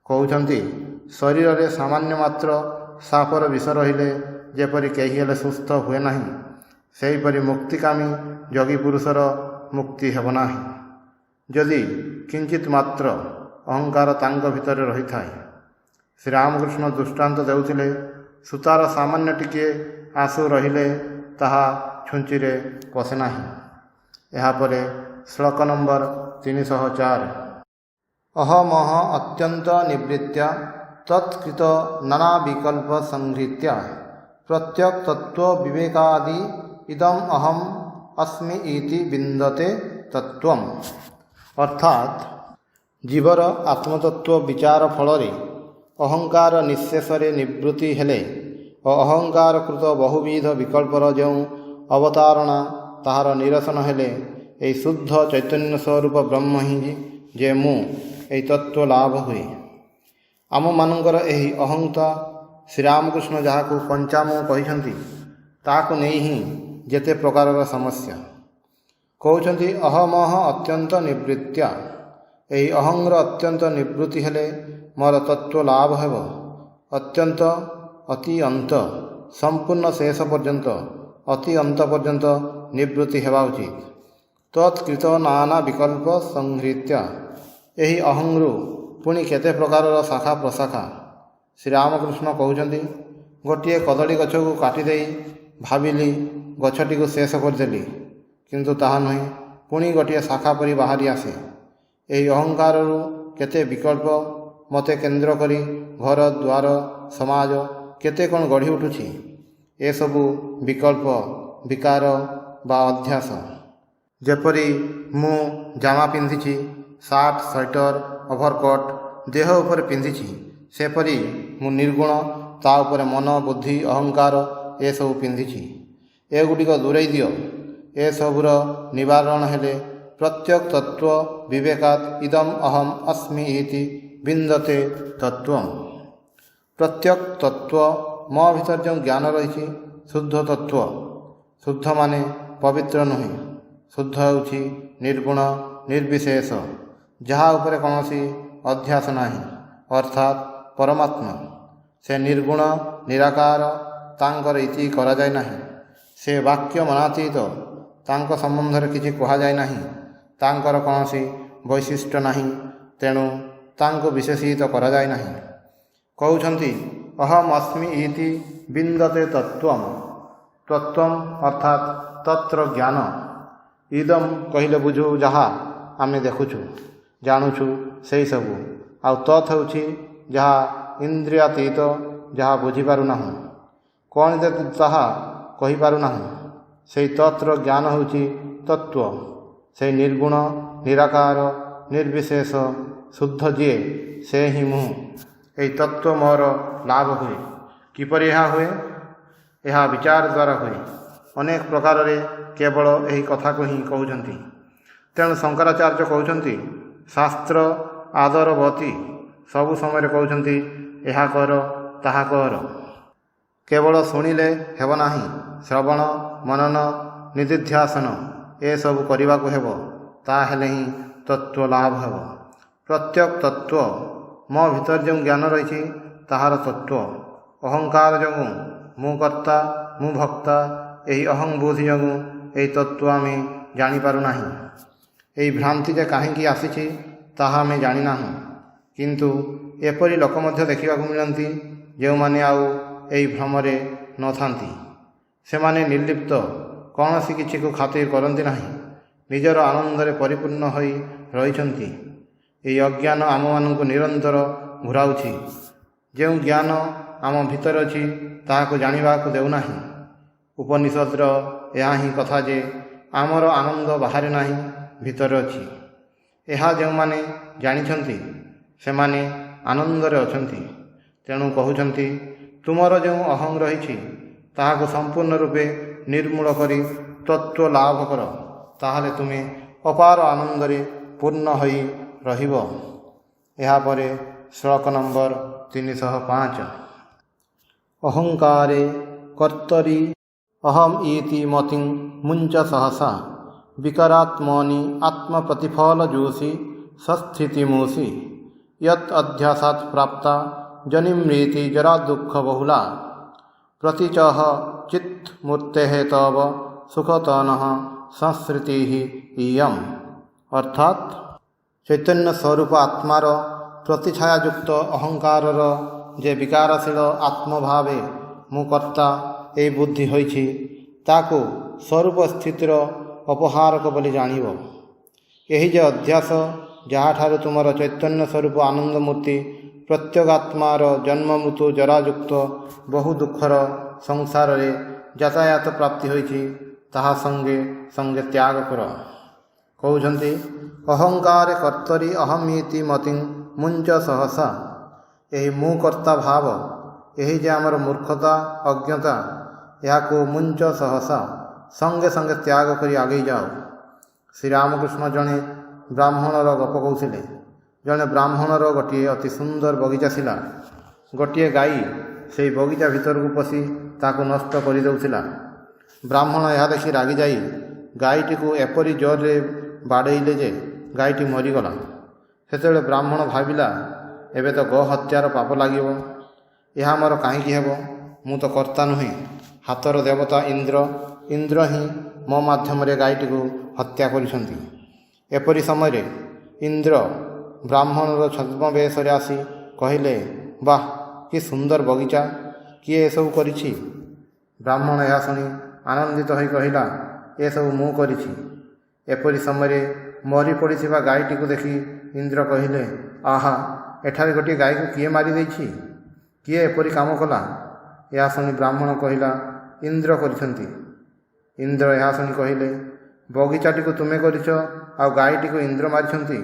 [SPEAKER 1] କହୁଛନ୍ତି, ଶରୀରରେ ସାମାନ୍ୟ ମାତ୍ର ସାପର ବିଷ ରହିଲେ ଯେପରି କେହି ହେଲେ ସୁସ୍ଥ ହୁଏ ନାହିଁ, ସେହିପରି ମୁକ୍ତିକାମୀ ଯୋଗୀ ପୁରୁଷର ମୁକ୍ତି ହେବ ନାହିଁ। ଯଦି କିଞ୍ଚିତ୍ ମାତ୍ର ଅହଙ୍କାର ତାଙ୍କ ଭିତରେ ରହିଥାଏ। ଶ୍ରୀରାମକୃଷ୍ଣ ଦୃଷ୍ଟାନ୍ତ ଦେଉଥିଲେ, ସୂତାର ସାମାନ୍ୟ ଟିକିଏ ଆଶୁ ରହିଲେ ତାହା ଛୁଞ୍ଚିରେ ପଶେ ନାହିଁ। ଏହାପରେ ଶ୍ଲୋକ ନମ୍ବର 304। ଅହମଃ ଅତ୍ୟନ୍ତ ନିବୃତ୍ତ୍ୟା ତତ୍କୃତ ନାନା ବିକଳ୍ପ ସଂହୃତ୍ୟା ପ୍ରତ୍ୟକ୍ ତତ୍ତ୍ୱ ବିବେକାଦି ଇଦମ ଅହମ ଅସ୍ମି ଇତି ବିନ୍ଦତେ ତତ୍ତ୍ୱମ୍। ଅର୍ଥାତ୍ ଜୀବର ଆତ୍ମତତ୍ତ୍ୱ ବିଚାର ଫଳରେ ଅହଙ୍କାର ନିଃଶେଷରେ ନିବୃତ୍ତି ହେଲେ ଓ ଅହଙ୍କାରକୃତ ବହୁବିଧ ବିକଳ୍ପର ଯେଉଁ ଅବତାରଣା ତାହାର ନିରସନ ହେଲେ ଏହି ଶୁଦ୍ଧ ଚୈତନ୍ୟ ସ୍ୱରୂପ ବ୍ରହ୍ମ ହିଁ ଯେ ମୁଁ, ଏହି ତତ୍ତ୍ୱ ଲାଭ ହୁଏ। ଆମମାନଙ୍କର ଏହି ଅହଂତା ଶ୍ରୀରାମକୃଷ୍ଣ ଯାହାକୁ ପଞ୍ଚାମୁ କହିଛନ୍ତି ତାହାକୁ ନେଇ ହିଁ ଯେତେ ପ୍ରକାରର ସମସ୍ୟା। କହୁଛନ୍ତି ଅହମଃ ଅତ୍ୟନ୍ତ ନିବୃତ୍ତ୍ୟା। ଏହି ଅହଂର ଅତ୍ୟନ୍ତ ନିବୃତ୍ତି ହେଲେ ମୋର ତତ୍ତ୍ୱ ଲାଭ ହେବ। ଅତ୍ୟନ୍ତ ଅତି ଅନ୍ତ, ସମ୍ପୂର୍ଣ୍ଣ ଶେଷ ପର୍ଯ୍ୟନ୍ତ, ଅତି ଅନ୍ତ ପର୍ଯ୍ୟନ୍ତ ନିବୃତ୍ତି ହେବା ଉଚିତ। ତତ୍କୃତ ନାନା ବିକଳ୍ପ ସଂହୃତ୍ୟା। ଏହି ଅହଂରୁ ପୁଣି କେତେ ପ୍ରକାରର ଶାଖା ପ୍ରଶାଖା। ଶ୍ରୀରାମକୃଷ୍ଣ କହୁଛନ୍ତି, ଗୋଟିଏ କଦଳୀ ଗଛକୁ କାଟିଦେଇ ଭାବିଲି ଗଛଟିକୁ ଶେଷ କରିଦେଲି, କିନ୍ତୁ ତାହା ନୁହେଁ, ପୁଣି ଗୋଟିଏ ଶାଖା ପରି ବାହାରି ଆସେ। ଏହି ଅହଙ୍କାରରୁ କେତେ ବିକଳ୍ପ ମୋତେ କେନ୍ଦ୍ର କରି ଘର ଦ୍ୱାର ସମାଜ କେତେ କ'ଣ ଗଢ଼ି ଉଠୁଛି। ଏସବୁ ବିକଳ୍ପ, ବିକାର ବା ଅଧ୍ୟାସ। ଯେପରି ମୁଁ ଜାମା ପିନ୍ଧିଛି, ସାର୍ଟ, ସ୍ୱେଟର, ଓଭରକୋଟ୍ ଦେହ ଉପରେ ପିନ୍ଧିଛି, ସେପରି ମୁଁ ନିର୍ଗୁଣ ତା ଉପରେ ମନ, ବୁଦ୍ଧି, ଅହଙ୍କାର ଏସବୁ ପିନ୍ଧିଛି। ଏଗୁଡ଼ିକ ଦୂରେଇ ଦିଅ। ଏସବୁର ନିବାରଣ ହେଲେ ପ୍ରତ୍ୟକ୍ ତତ୍ତ୍ୱ ବିବେକାତ୍ ଇଦମ ଅହମ ଅସ୍ମି ଇତି ବିନ୍ଦତେ ତତ୍ତ୍ୱମ୍। ପ୍ରତ୍ୟକ୍ ତତ୍ତ୍ୱ, ମୋ ଭିତରେ ଯେଉଁ ଜ୍ଞାନ ରହିଛି ଶୁଦ୍ଧ ତତ୍ତ୍ୱ। ଶୁଦ୍ଧ ମାନେ ପବିତ୍ର ନୁହେଁ। ଶୁଦ୍ଧ ହେଉଛି ନିର୍ଗୁଣ, ନିର୍ବିଶେଷ, ଯାହା ଉପରେ କୌଣସି ଅଧ୍ୟାସ ନାହିଁ, ଅର୍ଥାତ୍ ପରମାତ୍ମା। ସେ ନିର୍ଗୁଣ, ନିରାକାର, ତାଙ୍କର ଇତି କରାଯାଏ ନାହିଁ। ସେ ବାକ୍ୟ ମନାତୀତ, ତାଙ୍କ ସମ୍ବନ୍ଧରେ କିଛି କୁହାଯାଏ ନାହିଁ। ତାଙ୍କର କୌଣସି ବୈଶିଷ୍ଟ୍ୟ ନାହିଁ, ତେଣୁ ତାଙ୍କୁ ବିଶେଷିତ କରାଯାଏ ନାହିଁ। କହୁଛନ୍ତି ଅହମ ଅସ୍ମି ଇତି ବିନ୍ଦତେ ତତ୍ତ୍ୱମ୍। ତତ୍ତ୍ୱମ୍ ଅର୍ଥାତ୍ ତତ୍ର ଜ୍ଞାନ। ଇଦମ୍ କହିଲେ ବୁଝୁ ଯାହା ଆମେ ଦେଖୁଛୁ, ଜାଣୁଛୁ ସେହିସବୁ। ଆଉ ତତ୍ ହେଉଛି ଯାହା ଇନ୍ଦ୍ରିୟାତୀତ, ଯାହା ବୁଝିପାରୁନାହୁଁ, କ'ଣ ଯେ ତାହା କହିପାରୁନାହୁଁ। ସେହି ତତ୍ର ଜ୍ଞାନ ହେଉଛି ତତ୍ତ୍ୱ। ସେହି ନିର୍ଗୁଣ, ନିରାକାର, ନିର୍ବିଶେଷ, ଶୁଦ୍ଧ ଯିଏ, ସେ ହିଁ ମୁଁ। ଏହି ତତ୍ତ୍ୱ ମୋର ଲାଭ ହୁଏ। କିପରି ଏହା ହୁଏ? ଏହା ବିଚାର ଦ୍ୱାରା ହୁଏ। ଅନେକ ପ୍ରକାରରେ କେବଳ ଏହି କଥାକୁ ହିଁ କହୁଛନ୍ତି। ତେଣୁ ଶଙ୍କରାଚାର୍ଯ୍ୟ କହୁଛନ୍ତି, ଶାସ୍ତ୍ର ଆଦରବତୀ। ସବୁ ସମୟରେ କହୁଛନ୍ତି ଏହା କର, ତାହା କର। କେବଳ ଶୁଣିଲେ ହେବ ନାହିଁ। ଶ୍ରବଣ, ମନନ, ନିଦିଧ୍ୟାସନ ଏସବୁ କରିବାକୁ ହେବ। ତାହେଲେ ହିଁ ତତ୍ତ୍ୱ ଲାଭ ହେବ। ପ୍ରତ୍ୟକ୍ ତତ୍ତ୍ୱ, ମୋ ଭିତରେ ଯେଉଁ ଜ୍ଞାନ ରହିଛି ତାହାର ତତ୍ତ୍ୱ। ଅହଙ୍କାର ଯୋଗୁଁ, ମୁଁ କର୍ତ୍ତା, ମୁଁ ଭକ୍ତା, ଏହି ଅହଂ ବୁଦ୍ଧି ଯୋଗୁଁ ଏହି ତତ୍ତ୍ୱ ଆମେ ଜାଣିପାରୁନାହିଁ। ଏହି ଭ୍ରାନ୍ତି ଯେ କାହିଁକି ଆସିଛି ତାହା ଆମେ ଜାଣିନାହୁଁ। କିନ୍ତୁ ଏପରି ଲୋକ ମଧ୍ୟ ଦେଖିବାକୁ ମିଳନ୍ତି ଯେଉଁମାନେ ଆଉ ଏହି ଭ୍ରମରେ ନଥାନ୍ତି। ସେମାନେ ନିର୍ଲିପ୍ତ, କୌଣସି କିଛିକୁ ଖାତିର କରନ୍ତି ନାହିଁ, ନିଜର ଆନନ୍ଦରେ ପରିପୂର୍ଣ୍ଣ ହୋଇ ରହିଛନ୍ତି। ଏହି ଅଜ୍ଞାନ ଆମମାନଙ୍କୁ ନିରନ୍ତର ଘୁରାଉଛି। ଯେଉଁ ଜ୍ଞାନ ଆମ ଭିତରେ ଅଛି ତାହାକୁ ଜାଣିବାକୁ ଦେଉନାହିଁ। ଉପନିଷଦର ଏହା ହିଁ କଥା ଯେ ଆମର ଆନନ୍ଦ ବାହାରେ ନାହିଁ, ଭିତରେ ଅଛି। ଏହା ଯେଉଁମାନେ ଜାଣିଛନ୍ତି ସେମାନେ ଆନନ୍ଦରେ ଅଛନ୍ତି। ତେଣୁ କହୁଛନ୍ତି, ତୁମର ଯେଉଁ ଅହଂ ରହିଛି ତାହାକୁ ସମ୍ପୂର୍ଣ୍ଣ ରୂପେ ନିର୍ମୂଳ କରି ତତ୍ତ୍ୱ ଲାଭ କର, ତାହେଲେ ତୁମେ ଅପାର ଆନନ୍ଦରେ ପୂର୍ଣ୍ଣ ହୋଇ ରହିବ। ଏହାପରେ ଶ୍ଲୋକ ନମ୍ବର 305। ଅହଙ୍କାରେ କର୍ତ୍ତରି ଅହମ୍ ଇତି ମତିଂ ମୁଞ୍ଚ ସହସା ବିକରାତ୍ମନି ଆତ୍ମପ୍ରତିଫଳଜୁଷି ସସ୍ଥିତିମୂଷି ୟତ୍ ଅଧ୍ୟାସାତ୍ ପ୍ରାପ୍ତା ଜନିମୃତି ଜରା ଦୁଃଖ ବହୁଳା ପ୍ରତିଚହ ଚିତ୍ ମୂର୍ତ୍ତେଃ ତବ ସୁଖତନଃ ସଂସୃତି ଇୟମ୍। ଅର୍ଥାତ୍ ଚୈତନ୍ୟ ସ୍ୱରୂପ ଆତ୍ମାର ପ୍ରତିଛାୟାଯୁକ୍ତ ଅହଙ୍କାରର ଯେ ବିକାରଶୀଳ ଆତ୍ମଭାବେ ମୁଁ କର୍ତ୍ତା ଏହି ବୁଦ୍ଧି ହୋଇଛି, ତାକୁ ସ୍ୱରୂପ ସ୍ଥିତିର ଅପହାରକ ବୋଲି ଜାଣିବ। ଏହି ଯେ ଅଧ୍ୟାସ, ଯାହାଠାରୁ ତୁମର ଚୈତନ୍ୟ ସ୍ୱରୂପ ଆନନ୍ଦମୂର୍ତ୍ତି ପ୍ରତ୍ୟେଗାତ୍ମାର ଜନ୍ମ ମୃତ୍ୟୁ ଜରାଯୁକ୍ତ ବହୁ ଦୁଃଖର ସଂସାରରେ ଯାତାୟାତ ପ୍ରାପ୍ତି ହୋଇଛି, ତାହା ସଙ୍ଗେ ସଙ୍ଗେ ତ୍ୟାଗ କର। କହୁଛନ୍ତି, ଅହଙ୍କାରେ କର୍ତ୍ତରି ଅହମିତି ମତିଂ ମୁଞ୍ଚ ସହସା। ଏହି ମୁଁ କର୍ତ୍ତା ଭାବ, ଏହି ଯେ ଆମର ମୂର୍ଖତା ଅଜ୍ଞତା, ଏହାକୁ ମୁଞ୍ଚ ସହସା ସଙ୍ଗେ ସଙ୍ଗେ ତ୍ୟାଗ କରି ଆଗେଇ ଯାଅ। ଶ୍ରୀରାମକୃଷ୍ଣ ଜଣେ ବ୍ରାହ୍ମଣର ଗପ କହୁଥିଲେ। ଜଣେ ବ୍ରାହ୍ମଣର ଗୋଟିଏ ଅତି ସୁନ୍ଦର ବଗିଚା ଥିଲା। ଗୋଟିଏ ଗାଈ ସେହି ବଗିଚା ଭିତରକୁ ପଶି ତାକୁ ନଷ୍ଟ କରିଦେଉଥିଲା। ବ୍ରାହ୍ମଣ ଏହା ଦେଖି ରାଗିଯାଇ ଗାଈଟିକୁ ଏପରି ଜୋରରେ ବାଡ଼େଇଲେ ଯେ ଗାଈଟି ମରିଗଲା। ସେତେବେଳେ ବ୍ରାହ୍ମଣ ଭାବିଲା, ଏବେ ତ ଗୋ ହତ୍ୟାର ପାପ ଲାଗିବ। ଏହା ମୋର କାହିଁକି ହେବ? ମୁଁ ତ କର୍ତ୍ତା ନୁହେଁ, ହାତର ଦେବତା ଇନ୍ଦ୍ର ହିଁ ମୋ ମାଧ୍ୟମରେ ଗାଈଟିକୁ ହତ୍ୟା କରିଛନ୍ତି। ଏପରି ସମୟରେ ଇନ୍ଦ୍ର ବ୍ରାହ୍ମଣର ଛଦ୍ମବେଶରେ ଆସି କହିଲେ, ବାଃ, କି ସୁନ୍ଦର ବଗିଚା! କିଏ ଏସବୁ କରିଛି? ବ୍ରାହ୍ମଣ ଏହା ଶୁଣି ଆନନ୍ଦିତ ହୋଇ କହିଲା, ଏସବୁ ମୁଁ କରିଛି। ଏପରି ସମୟରେ ମରି ପଡ଼ିଥିବା ଗାଈଟିକୁ ଦେଖି ଇନ୍ଦ୍ର କହିଲେ, ଆହା, ଏଠାରେ ଗୋଟିଏ ଗାଈକୁ କିଏ ମାରିଦେଇଛି? କିଏ ଏପରି କାମ କଲା? ଏହା ଶୁଣି ବ୍ରାହ୍ମଣ କହିଲା, ଇନ୍ଦ୍ର କରିଛନ୍ତି। ଇନ୍ଦ୍ର ଏହା ଶୁଣି କହିଲେ, ବଗିଚାଟିକୁ ତୁମେ କରିଛ, ଆଉ ଗାଈଟିକୁ ଇନ୍ଦ୍ର ମାରିଛନ୍ତି।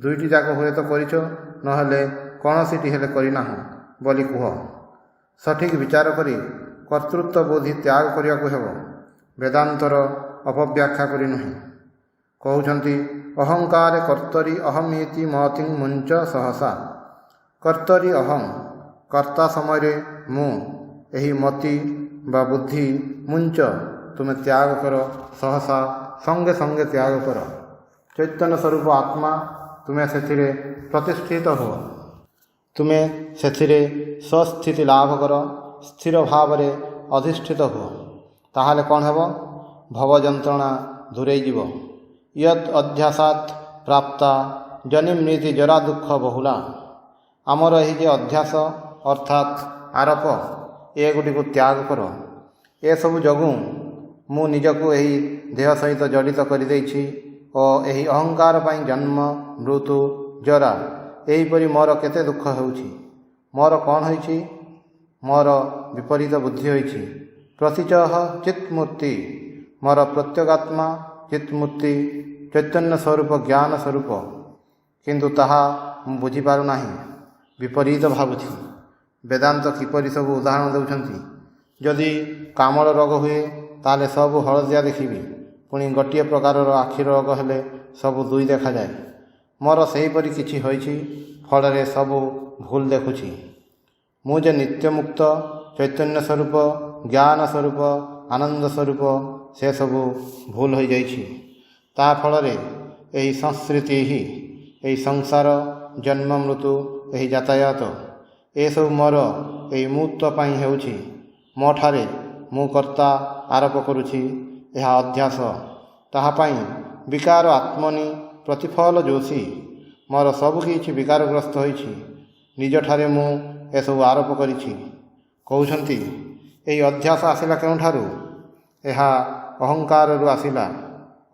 [SPEAKER 1] ଦୁଇଟି ଯାକ ହୁଏତ କରିଛ, ନହେଲେ କୌଣସିଟି ହେଲେ କରିନାହଁ ବୋଲି କୁହ। ସଠିକ୍ ବିଚାର କରି କର୍ତ୍ତୃତ୍ୱ ବୁଦ୍ଧି ତ୍ୟାଗ କରିବାକୁ ହେବ, ବେଦାନ୍ତର ଅପବ୍ୟାଖ୍ୟା କରି ନୁହେଁ। କହୁଛନ୍ତି, ଅହଙ୍କାରେ କର୍ତ୍ତରି ଅହମିତି ମତିଂ ମୁଞ୍ଚ ସହସା। କର୍ତ୍ତରି ଅହଂ, କର୍ତ୍ତା ସମୟରେ ମୁଁ, ଏହି ମତି ବା ବୁଦ୍ଧି ମୁଞ୍ଚ, ତୁମେ ତ୍ୟାଗ କର, ସହସା ସଙ୍ଗେ ସଙ୍ଗେ ତ୍ୟାଗ କର। ଚୈତନ୍ୟ ସ୍ୱରୂପ ଆତ୍ମା, ତୁମେ ସେଥିରେ ପ୍ରତିଷ୍ଠିତ ହୁଅ। ତୁମେ ସେଥିରେ ସ୍ୱସ୍ଥିତି ଲାଭ କର, ସ୍ଥିର ଭାବରେ ଅଧିଷ୍ଠିତ ହୁଅ। ତାହେଲେ କ'ଣ ହେବ? ଭବ ଯନ୍ତ୍ରଣା ଦୂରେଇ ଯିବ। ୟତ୍ ଅଧ୍ୟାସାତ୍ ପ୍ରାପ୍ତା ଜନିମୃତି ଜରା ଦୁଃଖ ବହୁଳା। ଆମର ଏହି ଯେ ଅଧ୍ୟାସ ଅର୍ଥାତ୍ ଆରୋପ, ଏଗୁଡ଼ିକୁ ତ୍ୟାଗ କର। ଏସବୁ ଯୋଗୁଁ ମୁଁ ନିଜକୁ ଏହି ଦେହ ସହିତ ଜଡ଼ିତ କରିଦେଇଛି ଓ ଏହି ଅହଙ୍କାର ପାଇଁ ଜନ୍ମ ମୃତ୍ୟୁ ଜରା ଏହିପରି ମୋର କେତେ ଦୁଃଖ ହେଉଛି। ମୋର କ'ଣ ହୋଇଛି? ମୋର ବିପରୀତ ବୁଦ୍ଧି ହୋଇଛି। ପ୍ରତୀଚଃ ଚିତ୍ମୂର୍ତ୍ତି, ମୋର ପ୍ରତ୍ୟେଗାତ୍ମା ଚିତ୍ମୂର୍ତ୍ତି ଚୈତନ୍ୟ ସ୍ୱରୂପ ଜ୍ଞାନ ସ୍ୱରୂପ, କିନ୍ତୁ ତାହା ମୁଁ ବୁଝିପାରୁନାହିଁ, ବିପରୀତ ଭାବୁଛି। ବେଦାନ୍ତ କିପରି ସବୁ ଉଦାହରଣ ଦେଉଛନ୍ତି। ଯଦି କାମଳ ରୋଗ ହୁଏ, ତାହେଲେ ସବୁ ହଳଦିଆ ଦେଖିବି। ପୁଣି ଗୋଟିଏ ପ୍ରକାରର ଆଖିର ରୋଗ ହେଲେ ସବୁ ଦୁଇ ଦେଖାଯାଏ। ମୋର ସେହିପରି କିଛି ହୋଇଛି, ଫଳରେ ସବୁ ଭୁଲ ଦେଖୁଛି। ମୁଁ ଯେ ନିତ୍ୟମୁକ୍ତ ଚୈତନ୍ୟ ସ୍ୱରୂପ ଜ୍ଞାନ ସ୍ୱରୂପ ଆନନ୍ଦ ସ୍ୱରୂପ, ସେସବୁ ଭୁଲ ହୋଇଯାଇଛି। ତା ଫଳରେ ଏହି ସଂସ୍କୃତି ହିଁ, ଏହି ସଂସାର ଜନ୍ମ ମୃତ୍ୟୁ, ଏହି ଯାତାୟାତ, ଏସବୁ ମୋର ଏହି ମୁକ୍ତ ପାଇଁ ହେଉଛି। ମୋ ଠାରେ ମୁଁ କର୍ତ୍ତା ଆରୋପ କରୁଛି, ଏହା ଅଧ୍ୟାସ। ତାହା ପାଇଁ ବିକାର ଆତ୍ମନି ପ୍ରତିଫଳ ଯୋଶୀ। ମୋର ସବୁକିଛି ବିକାରଗ୍ରସ୍ତ ହୋଇଛି। ନିଜଠାରେ ମୁଁ ଏସବୁ ଆରୋପ କରିଛି। କହୁଛନ୍ତି, ଏହି ଅଧ୍ୟାସ ଆସିଲା କେଉଁଠାରୁ? ଏହା ଅହଙ୍କାରରୁ ଆସିଲା।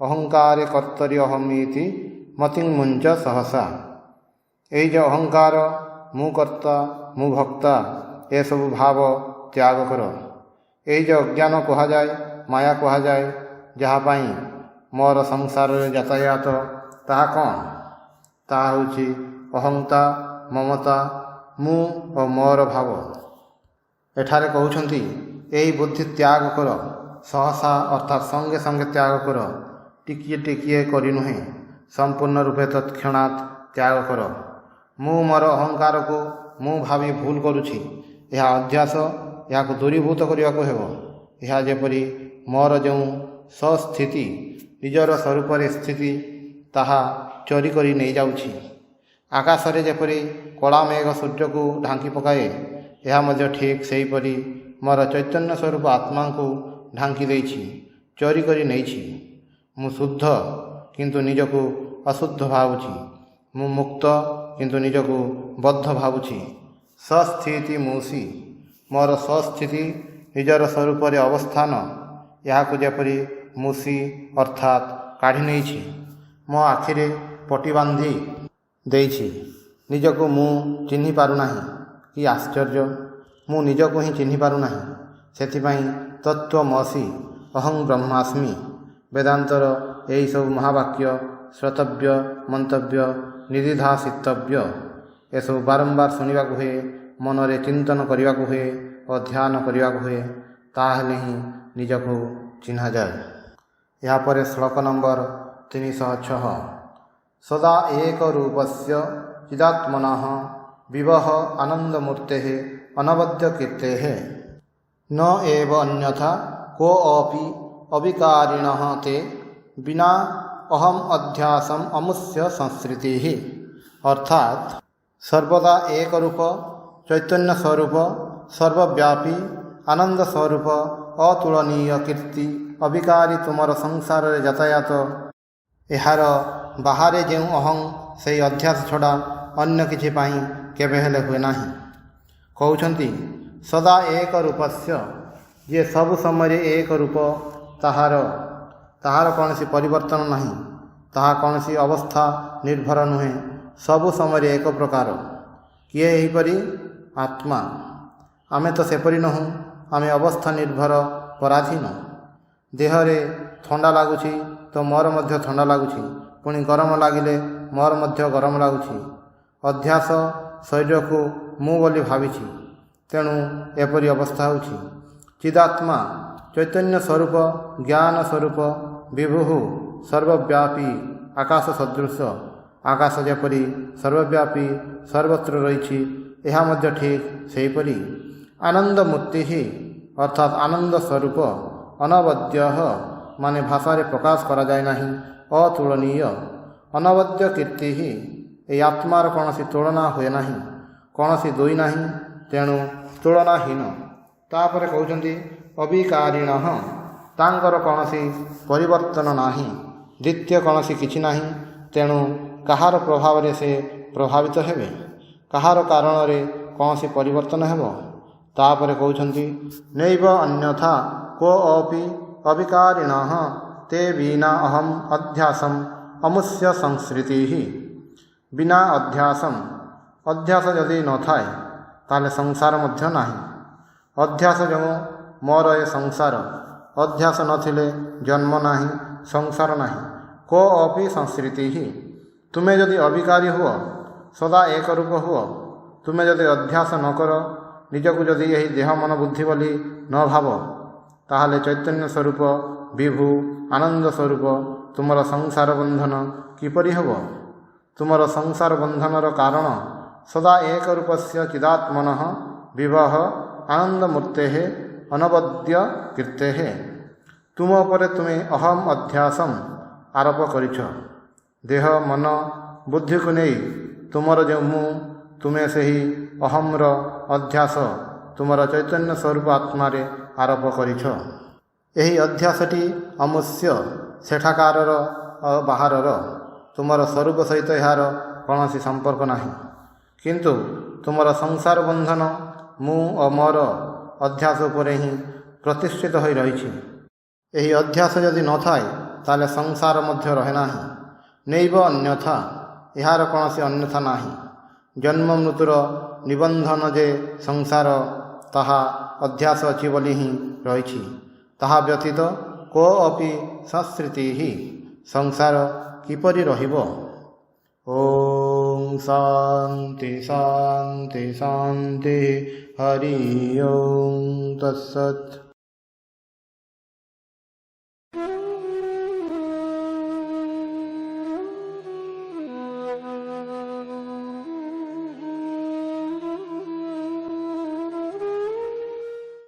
[SPEAKER 1] ଅହଙ୍କାରେ କର୍ତ୍ତରି ଅହମିତି ମତିଂ ମୁଞ୍ଚ ସହସା। ଏହି ଯେ ଅହଙ୍କାର, ମୁଁ କର୍ତ୍ତା, ମୁଁ ଭକ୍ତା, ଏସବୁ ଭାବ ତ୍ୟାଗ କର। ଏହି ଯେ ଅଜ୍ଞାନ କୁହାଯାଏ, ମାୟା କୁହାଯାଏ, ଯାହା ପାଇଁ ମୋର ସଂସାରରେ ଯାତାୟାତ, ତାହା କ'ଣ? ତାହା ହେଉଛି ଅହଂତା, ମମତା, ମୁଁ ଓ ମୋର ଭାବ। ଏଠାରେ କହୁଛନ୍ତି, ଏହି ବୁଦ୍ଧି ତ୍ୟାଗ କର, ସହସା ଅର୍ଥାତ୍ ସଙ୍ଗେ ସଙ୍ଗେ ତ୍ୟାଗ କର। ଟିକିଏ ଟିକିଏ କରି ନୁହେଁ, ସମ୍ପୂର୍ଣ୍ଣ ରୂପେ ତତ୍କ୍ଷଣାତ୍ ତ୍ୟାଗ କର। ମୁଁ ମୋର ଅହଙ୍କାରକୁ ମୁଁ ଭାବି ଭୁଲ କରୁଛି। ଏହା ଅଧ୍ୟାସ, ଏହାକୁ ଦୂରୀଭୂତ କରିବାକୁ ହେବ। ଏହା ଯେପରି ମୋର ଯେଉଁ ସ୍ୱସ୍ଥିତି, ନିଜର ସ୍ୱରୂପରେ ସ୍ଥିତି, ତାହା ଚୋରି କରି ନେଇଯାଉଛି। ଆକାଶରେ ଯେପରି କଳା ମେଘ ସୂର୍ଯ୍ୟକୁ ଢାଙ୍କି ପକାଏ, ଏହା ମଧ୍ୟ ଠିକ୍ ସେହିପରି ମୋର ଚୈତନ୍ୟ ସ୍ୱରୂପ ଆତ୍ମାଙ୍କୁ ଢାଙ୍କି ଦେଇଛି, ଚୋରି କରି ନେଇଛି। ମୁଁ ଶୁଦ୍ଧ, କିନ୍ତୁ ନିଜକୁ ଅଶୁଦ୍ଧ ଭାବୁଛି। ମୁଁ ମୁକ୍ତ କିନ୍ତୁ ନିଜକୁ ବଦ୍ଧ ଭାବୁଛି। ସ୍ୱସ୍ଥିତି ମୁଷି, ମୋର ସ୍ୱସ୍ଥିତି ନିଜର ସ୍ୱରୂପରେ ଅବସ୍ଥାନ ଏହାକୁ ଯେପରି ମୁଷି ଅର୍ଥାତ୍ କାଢ଼ି ନେଇଛି, ମୋ ଆଖିରେ ପଟି ବାନ୍ଧି ଦେଇଛି। ନିଜକୁ ମୁଁ ଚିହ୍ନି ପାରୁନାହିଁ। କି ଆଶ୍ଚର୍ଯ୍ୟ! ମୁଁ ନିଜକୁ ହିଁ ଚିହ୍ନି ପାରୁନାହିଁ। ସେଥିପାଇଁ ତତ୍ତ୍ୱମସି ଅହଂ ବ୍ରହ୍ମାସ୍ମି ବେଦାନ୍ତର ଏହିସବୁ ମହାବାକ୍ୟ ଶ୍ରୋତବ୍ୟ, ମନ୍ତବ୍ୟ, ନିଦିଧ୍ୟାସିତବ୍ୟ ଏସବୁ ବାରମ୍ବାର ଶୁଣିବାକୁ ହୁଏ, ମନରେ ଚିନ୍ତନ କରିବାକୁ ହୁଏ ଓ ଧ୍ୟାନ କରିବାକୁ ହୁଏ। ତାହେଲେ ହିଁ ନିଜକୁ ଚିହ୍ନାଯାଏ। ଏହାପରେ ଶ୍ଲୋକ ନମ୍ବର 306। ସଦା ଏକ ରୂପସ୍ୟ ଚିଦାତ୍ମନଃ ବିଭଃ ଆନନ୍ଦମୂର୍ତେଃ ଅନବଦ୍ୟ କୀର୍ତେଃ ନ ଏବ ଅନ୍ୟଥା କୋऽପି ଅବିକାରିଣଃ ତେ ବିନା ଅହମ୍ ଅଧ୍ୟାସମ୍ ଅମୁଷ୍ୟ ସଂସୃତିଃ। ଅର୍ଥାତ୍ ସର୍ବଦା ଏକ ରୂପ, ଚୈତନ୍ୟ ସ୍ୱରୂପ, ସର୍ବବ୍ୟାପୀ, ଆନନ୍ଦ ସ୍ୱରୂପ, ଅତୁଳନୀୟ କୀର୍ତ୍ତି, ଅବିକାରୀ ତୁମର ସଂସାରରେ ଯାତାୟାତ, ଏହାର ବାହାରେ ଯେଉଁ ଅହଂ ସେହି ଅଧ୍ୟାସ ଛଡ଼ା ଅନ୍ୟ କିଛି ପାଇଁ କେବେ ହେଲେ ହୁଏ ନାହିଁ। କହୁଛନ୍ତି ସଦା ଏକ ରୂପସ୍ୟ, ଯିଏ ସବୁ ସମୟରେ ଏକ ରୂପ, ତାହାର କୌଣସି ପରିବର୍ତ୍ତନ ନାହିଁ, ତାହା କୌଣସି ଅବସ୍ଥା ନିର୍ଭର ନୁହେଁ, ସବୁ ସମୟରେ ଏକ ପ୍ରକାର। କିଏ ଏହିପରି? ଆତ୍ମା। ଆମେ ତ ସେପରି ନୋହୁଁ। ଆମେ ଅବସ୍ଥା ନିର୍ଭର, ପରାଧୀନ। ଦେହରେ ଥଣ୍ଡା ଲାଗୁଛି ତ ମୋର ମଧ୍ୟ ଥଣ୍ଡା ଲାଗୁଛି, ପୁଣି ଗରମ ଲାଗିଲେ ମୋର ମଧ୍ୟ ଗରମ ଲାଗୁଛି। ଅଧ୍ୟାସ ଶରୀରକୁ ମୁଁ ବୋଲି ଭାବିଛି, ତେଣୁ ଏପରି ଅବସ୍ଥା ହେଉଛି। ଚିଦାତ୍ମା ଚୈତନ୍ୟ ସ୍ୱରୂପ, ଜ୍ଞାନ ସ୍ୱରୂପ, ବିଭୁଃ ସର୍ବବ୍ୟାପୀ, ଆକାଶ ସଦୃଶ। ଆକାଶ ଯେପରି ସର୍ବବ୍ୟାପୀ, ସର୍ବତ୍ର ରହିଛି, ଏହା ମଧ୍ୟ ଠିକ୍ ସେହିପରି। ଆନନ୍ଦ ମୂର୍ତ୍ତି ଅର୍ଥାତ୍ ଆନନ୍ଦ ସ୍ୱରୂପ, ଅନବଦ୍ୟ ମାନେ ଭାଷାରେ ପ୍ରକାଶ କରାଯାଏ ନାହିଁ, ଅତୁଳନୀୟ। ଅନବଦ୍ୟ କୀର୍ତ୍ତି, ଏହି ଆତ୍ମାର କୌଣସି ତୁଳନା ହୁଏ ନାହିଁ, କୌଣସି ଦୁଇ ନାହିଁ, ତେଣୁ ତୁଳନାହୀନ। ତାପରେ କହୁଛନ୍ତି ଅବିକାରିଣଃ, ତାଙ୍କର କୌଣସି ପରିବର୍ତ୍ତନ ନାହିଁ, ଦ୍ୱିତୀୟ କୌଣସି କିଛି ନାହିଁ, ତେଣୁ କାହାର ପ୍ରଭାବରେ ସେ ପ୍ରଭାବିତ ହେବେ? କାହାର କାରଣରେ କୌଣସି ପରିବର୍ତ୍ତନ ହେବ? ତାପରେ କହୁଛନ୍ତି ନୈବ ଅନ୍ୟଥା କୋऽପି ଅବିକାରିଣଃ ତେ ବିନା ଅହଂ ଅଧ୍ୟାସମ୍ ଅମୁଷ୍ୟ ସଂସୃତିଃ। ବିନା ଅଧ୍ୟାସମ୍, ଅଧ୍ୟାସ ଯଦି ନଥାଏ ତାହେଲେ ସଂସାର ମଧ୍ୟ ନାହିଁ। ଅଧ୍ୟାସ ଯେଉଁ ମୋର ଏ ସଂସାର, ଅଧ୍ୟାସ ନଥିଲେ ଜନ୍ମ ନାହିଁ, ସଂସାର ନାହିଁ। କୋऽପି ସଂସୃତିଃ, ତୁମେ ଯଦି ଅବିକାରୀ ହୁଅ, ସଦା ଏକ ରୂପ ହୁଅ, ତୁମେ ଯଦି ଅଧ୍ୟାସ ନ କର, ନିଜକୁ ଯଦି ଏହି ଦେହ ମନ ବୁଦ୍ଧି ବୋଲି ନ ଭାବ, ତାହେଲେ ଚୈତନ୍ୟ ସ୍ୱରୂପ, ବିଭୁ, ଆନନ୍ଦ ସ୍ୱରୂପ ତୁମର ସଂସାର ବନ୍ଧନ କିପରି ହେବ? ତୁମର ସଂସାର ବନ୍ଧନର କାରଣ ସଦା ଏକ ରୂପସ୍ୟ ଚିଦାତ୍ମନଃ ବିଭଃ ଆନନ୍ଦମୂର୍ତେଃ ଅନବଦ୍ୟ କୀର୍ତେଃ। ତୁମ ଉପରେ ତୁମେ ଅହମ୍ ଅଧ୍ୟାସମ୍ ଆରୋପ କରିଛ। ଦେହ ମନ ବୁଦ୍ଧିକୁ ନେଇ ତୁମର ଯେଉଁ ମୁଁ, ତୁମେ ସେହି ଅହମ୍ର ଅଧ୍ୟାସ ତୁମର ଚୈତନ୍ୟ ସ୍ୱରୂପ ଆତ୍ମାରେ ଆରୋପ କରିଛ। ଏହି ଅଧ୍ୟାସଟି ଅମୁଷ୍ୟ, ସେଠାକାରର ବାହାରର, ତୁମର ସ୍ୱରୂପ ସହିତ ଏହାର କୌଣସି ସମ୍ପର୍କ ନାହିଁ। କିନ୍ତୁ ତୁମର ସଂସାର ବନ୍ଧନ ମୁଁ ଓ ମୋର ଅଧ୍ୟାସ ଉପରେ ହିଁ ପ୍ରତିଷ୍ଠିତ ହୋଇ ରହିଛି। ଏହି ଅଧ୍ୟାସ ଯଦି ନଥାଏ ତାହେଲେ ସଂସାର ମଧ୍ୟ ରହେ ନାହିଁ। ନୈବ ଅନ୍ୟଥା, ଏହାର କୌଣସି ଅନ୍ୟଥା ନାହିଁ। ଜନ୍ମ ମୃତ୍ୟୁର ନିବନ୍ଧନ ଯେ ସଂସାର, ତାହା ଅଧ୍ୟାସ ଅଛି ବୋଲି ହିଁ ରହିଛି। ତାହା ବ୍ୟତୀତ କୋऽପି ସଂସୃତିଃ, ସଂସାର କିପରି ରହିବ? ଓಂ ଶାନ୍ତି ଶାନ୍ତି ଶାନ୍ତି। ହରି ଓಂ ତତ୍ସତ୍।